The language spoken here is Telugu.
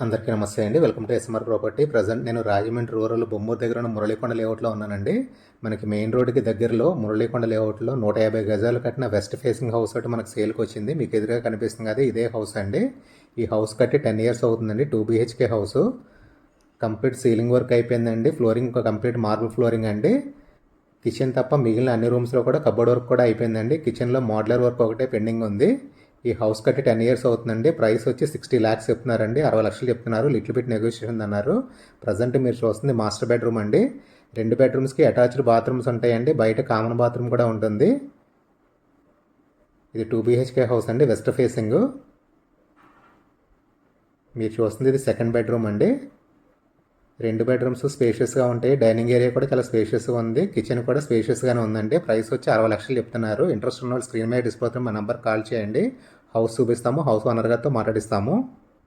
అందరికీ నమస్తే అండి. Welcome to SMR property. Present నేను రాజమండ్రి రూరల్ బొమ్మూరు దగ్గర ఉన్న మురళీకొండ లేఅవుట్లో ఉన్నానండి. మనకి మెయిన్ రోడ్డుకి దగ్గరలో మురళీకొండ లేఅవుట్లో 150 గజాలు కట్టిన వెస్ట్ ఫేసింగ్ హౌస్ ఒకటి మనకు సేల్కి వచ్చింది. మీకు ఎదురుగా కనిపిస్తుంది కదా, ఇదే హౌస్ అండి. ఈ హౌస్ కట్టి 10 ఇయర్స్ అవుతుందండి. 2 BHK house. Complete ceiling work అయిపోయిందండి. ఫ్లోరింగ్ కంప్లీట్ మార్బుల్ ఫ్లోరింగ్ అండి. కిచెన్ తప్ప మిగిలిన అన్ని రూమ్స్లో కూడా కబోర్డ్ వర్క్ కూడా అయిపోయిందండి. కిచెన్లో మోడ్యులర్ వర్క్ ఒకటే పెండింగ్ ఉంది. ఈ హౌస్ కట్టి 10 ఇయర్స్ అవుతుందండి. ప్రైస్ వచ్చి 60 lakhs చెప్తున్నారండి. 60 లక్షలు చెప్తున్నారు. లిటిల్ బిట్ నెగోషియేషన్ అన్నారు. ప్రజెంట్ మీరు చూస్తుంది మాస్టర్ బెడ్రూమ్ అండి. 2 బెడ్రూమ్స్కి అటాచ్డ్ బాత్రూమ్స్ ఉంటాయండి. బయట కామన్ బాత్రూమ్ కూడా ఉంటుంది. ఇది 2 BHK హౌస్ అండి, వెస్ట్ ఫేసింగ్. మీరు చూస్తుంది ఇది సెకండ్ బెడ్రూమ్ అండి. 2 బెడ్రూమ్స్ స్పేషియస్గా ఉంటాయి. డైనింగ్ ఏరియా కూడా చాలా స్పేషియస్గా ఉంది. కిచెన్ కూడా స్పేషియస్గానే ఉందండి. ప్రైస్ వచ్చి 60 లక్షలు చెప్తున్నారు. ఇంట్రెస్ట్ ఉన్న వాళ్ళు స్క్రీన్ మీద డిస్ప్లే అవుతున్న మా నెంబర్ కాల్ చేయండి. హౌస్ చూపిస్తాము. హౌస్ ఓనర్ గారితో మాట్లాడిస్తాము.